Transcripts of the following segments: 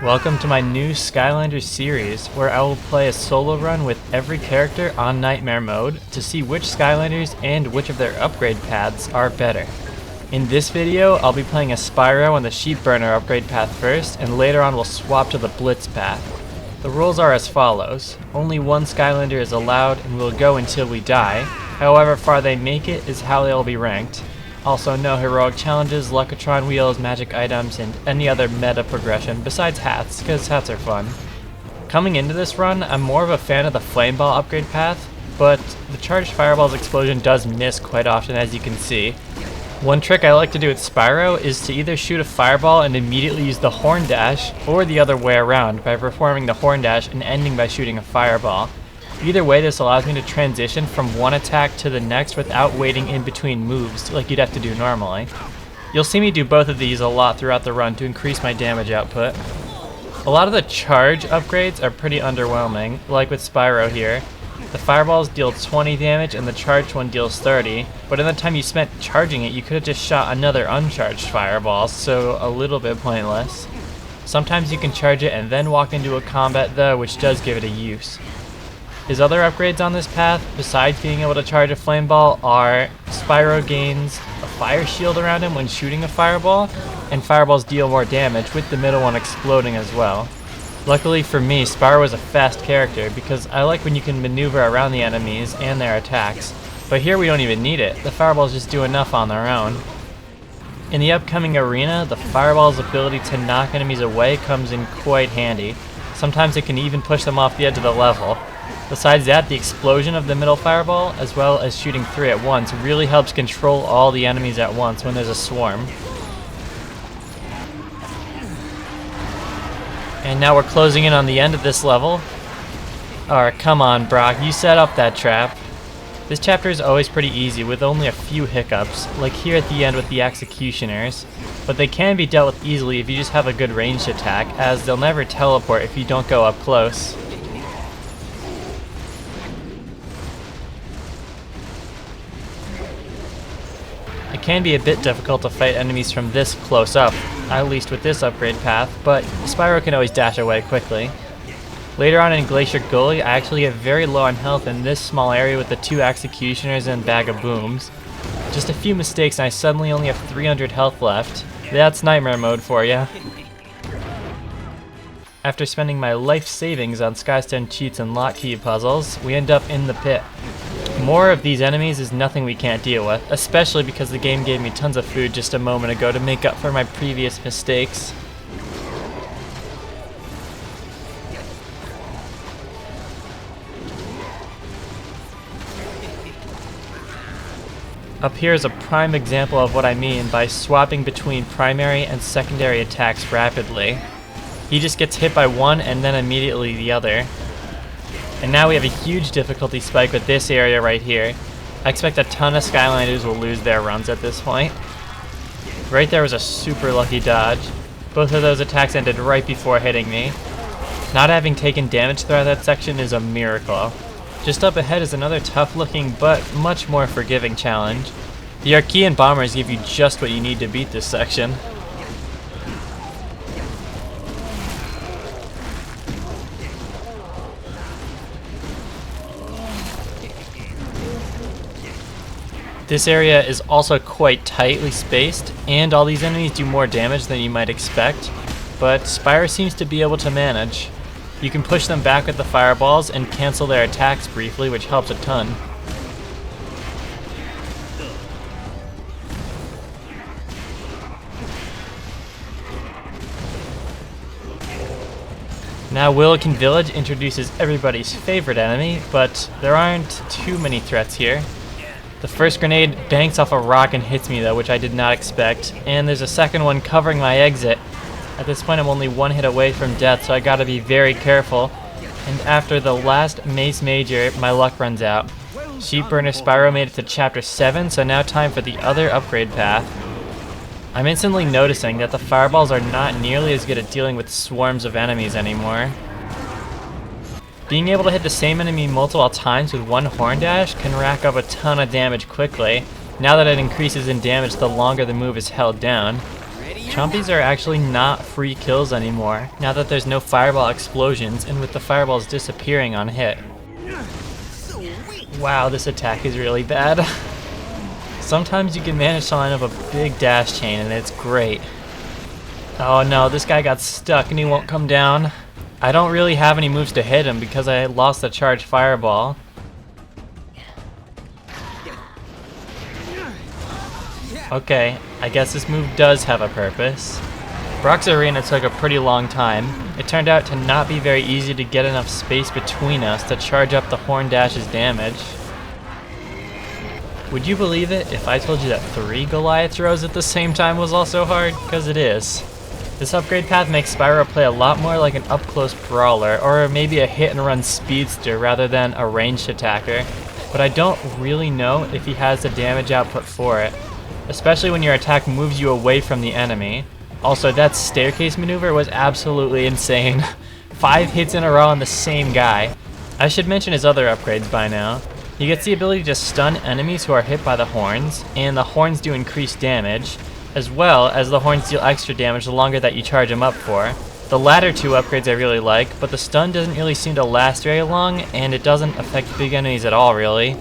Welcome to my new Skylanders series, where I will play a solo run with every character on Nightmare mode to see which Skylanders and which of their upgrade paths are better. In this video, I'll be playing a Spyro on the Sheep Burner upgrade path first, and later on we'll swap to the Blitz path. The rules are as follows: only one Skylander is allowed and will go until we die. However far they make it is how they will be ranked. Also, no heroic challenges, Luck-O-Tron wheels, magic items, and any other meta progression besides hats, because hats are fun. Coming into this run, I'm more of a fan of the Flame Ball upgrade path, but the charged Fireball's explosion does miss quite often, as you can see. One trick I like to do with Spyro is to either shoot a Fireball and immediately use the Horn Dash, or the other way around by performing the Horn Dash and ending by shooting a Fireball. Either way, this allows me to transition from one attack to the next without waiting in between moves like you'd have to do normally. You'll see me do both of these a lot throughout the run to increase my damage output. A lot of the charge upgrades are pretty underwhelming, like with Spyro here. The Fireballs deal 20 damage and the charged one deals 30, but in the time you spent charging it, you could have just shot another uncharged Fireball, so a little bit pointless. Sometimes you can charge it and then walk into a combat though, which does give it a use. His other upgrades on this path, besides being able to charge a Flame Ball, are Spyro gains a fire shield around him when shooting a Fireball, and Fireballs deal more damage, with the middle one exploding as well. Luckily for me, Spyro is a fast character, because I like when you can maneuver around the enemies and their attacks, but here we don't even need it. The Fireballs just do enough on their own. In the upcoming arena, the Fireball's ability to knock enemies away comes in quite handy. Sometimes it can even push them off the edge of the level. Besides that, the explosion of the middle Fireball, as well as shooting 3 at once, really helps control all the enemies at once when there's a swarm. And now we're closing in on the end of this level. Alright, come on Brock, you set up that trap. This chapter is always pretty easy with only a few hiccups, like here at the end with the Executioners, but they can be dealt with easily if you just have a good ranged attack, as they'll never teleport if you don't go up close. It can be a bit difficult to fight enemies from this close up, at least with this upgrade path, but Spyro can always dash away quickly. Later on in Glacier Gully, I actually get very low on health in this small area with the 2 Executioners and Bag of Booms. Just a few mistakes and I suddenly only have 300 health left. That's Nightmare mode for ya. After spending my life savings on Skystone cheats and lock key puzzles, we end up in the pit. More of these enemies is nothing we can't deal with, especially because the game gave me tons of food just a moment ago to make up for my previous mistakes. Up here is a prime example of what I mean by swapping between primary and secondary attacks rapidly. He just gets hit by one and then immediately the other. And now we have a huge difficulty spike with this area right here. I expect a ton of Skylanders will lose their runs at this point. Right there was a super lucky dodge. Both of those attacks ended right before hitting me. Not having taken damage throughout that section is a miracle. Just up ahead is another tough looking but much more forgiving challenge. The Archean bombers give you just what you need to beat this section. This area is also quite tightly spaced, and all these enemies do more damage than you might expect, but Spyro seems to be able to manage. You can push them back with the Fireballs and cancel their attacks briefly, which helps a ton. Now Willikin Village introduces everybody's favorite enemy, but there aren't too many threats here. The first grenade banks off a rock and hits me though, which I did not expect, and there's a second one covering my exit. At this point I'm only one hit away from death, so I gotta be very careful, and after the last Mace Major, my luck runs out. Sheep Burner Spyro made it to chapter 7, so now time for the other upgrade path. I'm instantly noticing that the Fireballs are not nearly as good at dealing with swarms of enemies anymore. Being able to hit the same enemy multiple times with one Horn Dash can rack up a ton of damage quickly, now that it increases in damage the longer the move is held down. Chompies are actually not free kills anymore, now that there's no fireball explosions and with the fireballs disappearing on hit. Wow, this attack is really bad. Sometimes you can manage to line up a big dash chain and it's great. Oh no, this guy got stuck and he won't come down. I don't really have any moves to hit him because I lost the charged fireball. Okay, I guess this move does have a purpose. Brock's arena took a pretty long time. It turned out to not be very easy to get enough space between us to charge up the Horn Dash's damage. Would you believe it if I told you that 3 Goliaths rose at the same time was also hard? Because it is. This upgrade path makes Spyro play a lot more like an up-close brawler, or maybe a hit-and-run speedster rather than a ranged attacker, but I don't really know if he has the damage output for it, especially when your attack moves you away from the enemy. Also, that staircase maneuver was absolutely insane. 5 hits in a row on the same guy. I should mention his other upgrades by now. He gets the ability to stun enemies who are hit by the horns, and the horns do increased damage, as well as the horns deal extra damage the longer that you charge them up for. The latter 2 upgrades I really like, but the stun doesn't really seem to last very long, and it doesn't affect big enemies at all really.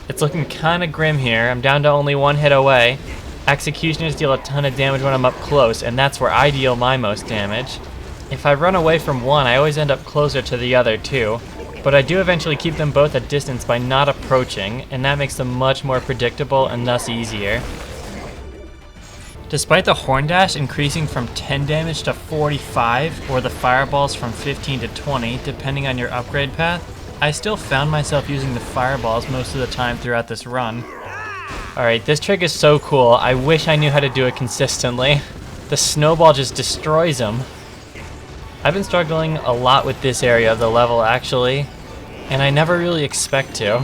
It's looking kinda grim here. I'm down to only 1 hit away. Executioners deal a ton of damage when I'm up close, and that's where I deal my most damage. If I run away from one, I always end up closer to the other too, but I do eventually keep them both at distance by not approaching, and that makes them much more predictable and thus easier. Despite the Horn Dash increasing from 10 damage to 45, or the fireballs from 15 to 20, depending on your upgrade path, I still found myself using the fireballs most of the time throughout this run. Alright, this trick is so cool. I wish I knew how to do it consistently. The snowball just destroys him. I've been struggling a lot with this area of the level actually, and I never really expect to.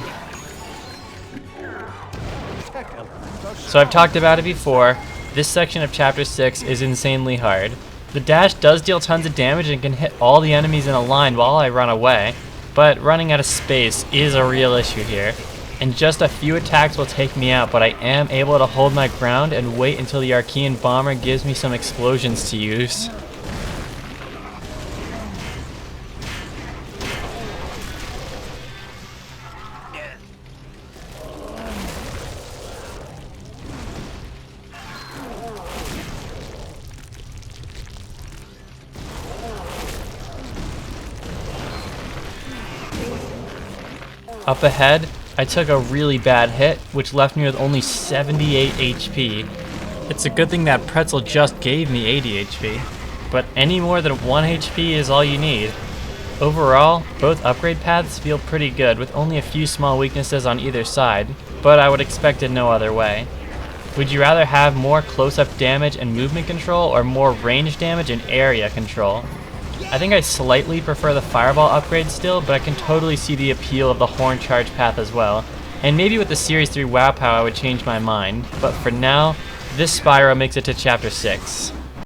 So I've talked about it before, this section of Chapter 6 is insanely hard. The dash does deal tons of damage and can hit all the enemies in a line while I run away, but running out of space is a real issue here. And just a few attacks will take me out, but I am able to hold my ground and wait until the Archean Bomber gives me some explosions to use. Up ahead, I took a really bad hit, which left me with only 78 HP. It's a good thing that Pretzel just gave me 80 HP, but any more than 1 HP is all you need. Overall, both upgrade paths feel pretty good with only a few small weaknesses on either side, but I would expect it no other way. Would you rather have more close-up damage and movement control, or more range damage and area control? I think I slightly prefer the Fireball upgrade still, but I can totally see the appeal of the Horn Charge path as well. And maybe with the Series 3 WoW POW I would change my mind, but for now, this Spyro makes it to Chapter 6.